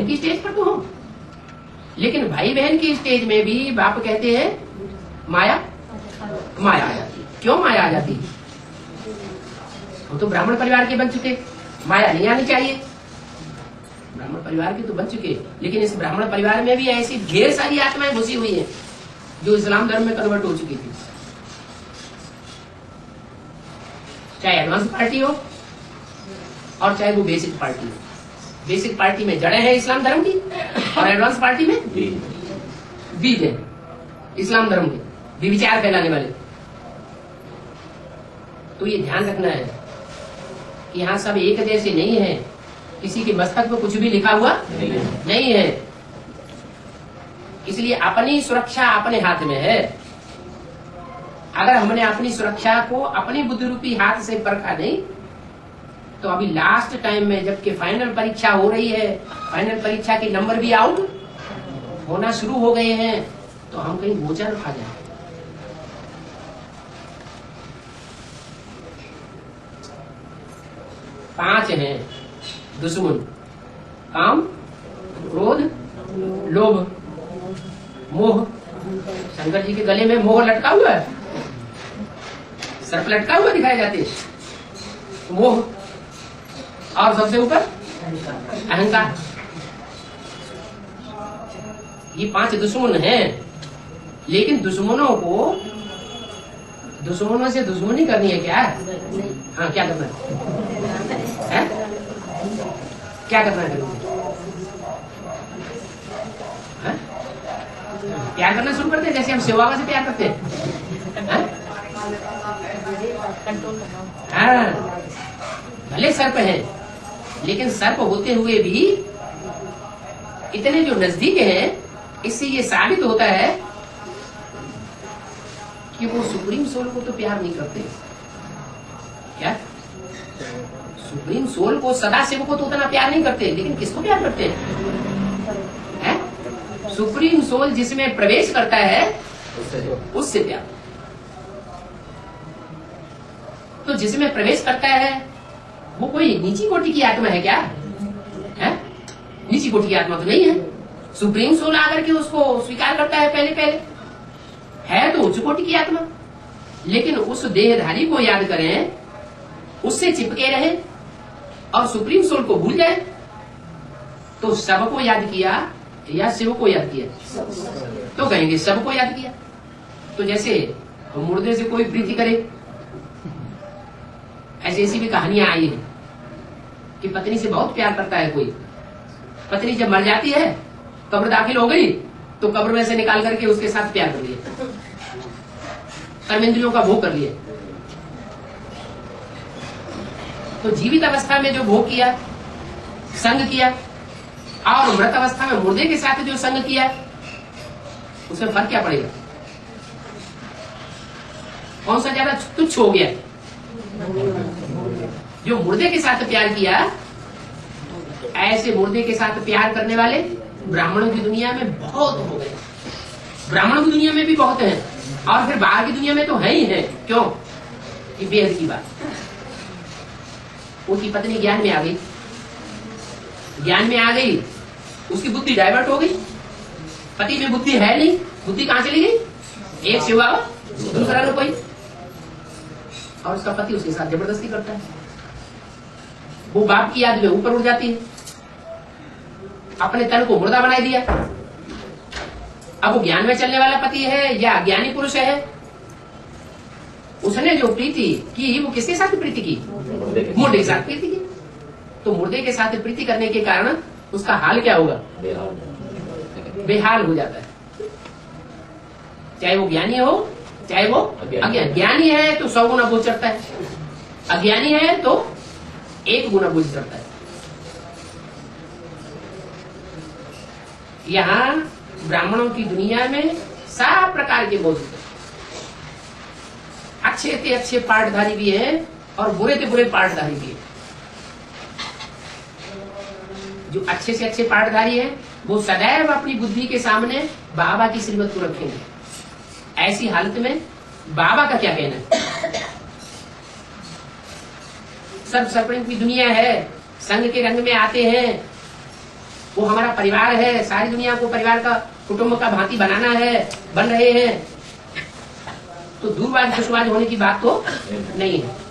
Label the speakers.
Speaker 1: बहन की स्टेज पर तो हो, लेकिन भाई बहन की स्टेज में भी बाप कहते हैं माया माया आ जाती। क्यों माया आ जाती? वो तो ब्राह्मण परिवार के बन चुके, माया नहीं आनी चाहिए। ब्राह्मण परिवार के तो बन चुके, लेकिन इस ब्राह्मण परिवार में भी ऐसी ढेर सारी आत्माएं घुसी हुई हैं जो इस्लाम धर्म में कन्वर्ट हो चुकी थी। चाहे एडवांस पार्टी हो और चाहे वो बेसिक पार्टी हो। बेसिक पार्टी में जड़ें हैं इस्लाम धर्म की और एडवांस पार्टी में बीज है इस्लाम धर्म के, विचार फैलाने वाले। तो ये ध्यान रखना है कि यहाँ सब एक जैसे नहीं है, किसी के मस्तक पर कुछ भी लिखा हुआ नहीं है। इसलिए अपनी सुरक्षा अपने हाथ में है। अगर हमने अपनी सुरक्षा को अपनी बुद्धि रूपी हाथ से परखा नहीं, तो अभी लास्ट टाइम में जबकि फाइनल परीक्षा हो रही है, फाइनल परीक्षा के नंबर भी आउट होना शुरू हो गए हैं, तो हम कहीं गोचर खा जाए। पांच हैं दुश्मन: काम, क्रोध, लोभ, मोह। शंकर जी के गले में मोह लटका हुआ है, सर्प लटका हुआ दिखाए जाते हैं। मोह और सबसे ऊपर अहंकार। ये पांच दुश्मन हैं, लेकिन दुश्मनों से दुश्मनी करनी है क्या? हाँ, क्या करना है? क्या करना है? प्यार करना शुरू करते हैं जैसे हम सेवा से प्यार करते हैं। हाँ, भले सर्प है, लेकिन सर्प होते हुए भी इतने जो नजदीक हैं, इससे ये साबित होता है कि वो सुप्रीम सोल को तो प्यार नहीं करते। क्या? सुप्रीम सोल को, सदा शिव को तो उतना प्यार नहीं करते, लेकिन किसको प्यार करते हैं? सुप्रीम सोल जिसमें प्रवेश करता है उससे प्यार। तो जिसमें प्रवेश करता है वो कोई नीची कोटि की आत्मा है क्या? है? नीची कोटि की आत्मा तो नहीं है। सुप्रीम सोल आकर के उसको स्वीकार करता है पहले है तो उच्च कोटि की आत्मा। लेकिन उस देहधारी को याद करें, उससे चिपके रहे और सुप्रीम सोल को भूल जाए, तो सबको याद किया या शिव को याद किया? तो कहेंगे सबको याद किया। तो जैसे मुर्दे से कोई प्रीति करे, ऐसी भी कहानियां आई है कि पत्नी से बहुत प्यार करता है कोई, पत्नी जब मर जाती है, कब्र दाखिल हो गई, तो कब्र में से निकाल करके उसके साथ प्यार कर लिया, कर्मेंद्रियों का भोग कर लिया। तो जीवित अवस्था में जो भोग किया, संग किया, और मृत अवस्था में मुर्दे के साथ जो संग किया, उसमें फर्क क्या पड़ेगा? कौन सा ज्यादा तुच्छ हो गया? जो मुर्दे के साथ प्यार किया। ऐसे मुर्दे के साथ प्यार करने वाले ब्राह्मणों की दुनिया में बहुत हो गए। ब्राह्मणों की दुनिया में भी बहुत हैं, और फिर बाहर की दुनिया में तो है ही है। क्यों? ये बेहद की बात। उनकी पत्नी ज्ञान में आ गई, उसकी बुद्धि डाइवर्ट हो गई। पति में बुद्धि है नहीं, बुद्धि कहां चली गई? एक सेवा दूसरा लोग कोई, और उसका पति उसके साथ जबरदस्ती करता है। वो बाप की याद में ऊपर उड़ जाती है, अपने तन को मुर्दा बना दिया। अब वो ज्ञान में चलने वाला पति है या ज्ञानी पुरुष है, उसने जो प्रीति की वो किसके साथ प्रीति की? मुर्दे के साथ प्रीति की। तो मुर्दे के साथ प्रीति करने के कारण उसका हाल क्या होगा? बेहाल हो जाता है। चाहे वो ज्ञानी हो चाहे वो अज्ञानी। ज्ञानी है तो 100 गुना बोझ चढ़ता है, अज्ञानी है तो 1 गुना बोझ चढ़ता है। यहाँ ब्राह्मणों की दुनिया में सारा प्रकार के बोझ, अच्छे से अच्छे पाठधारी भी है और बुरे से बुरे पाठधारी भी है। जो अच्छे से अच्छे पाठधारी है वो सदैव अपनी बुद्धि के सामने बाबा की श्रीमत को रखेंगे। ऐसी हालत में बाबा का क्या कहना है? सर्प सर्पण की दुनिया है, संग के रंग में आते हैं, वो हमारा परिवार है, सारी दुनिया को परिवार का, कुटुंब का भांति बनाना है, बन रहे हैं, तो दूरवाद दुश्वाद होने की बात तो नहीं है।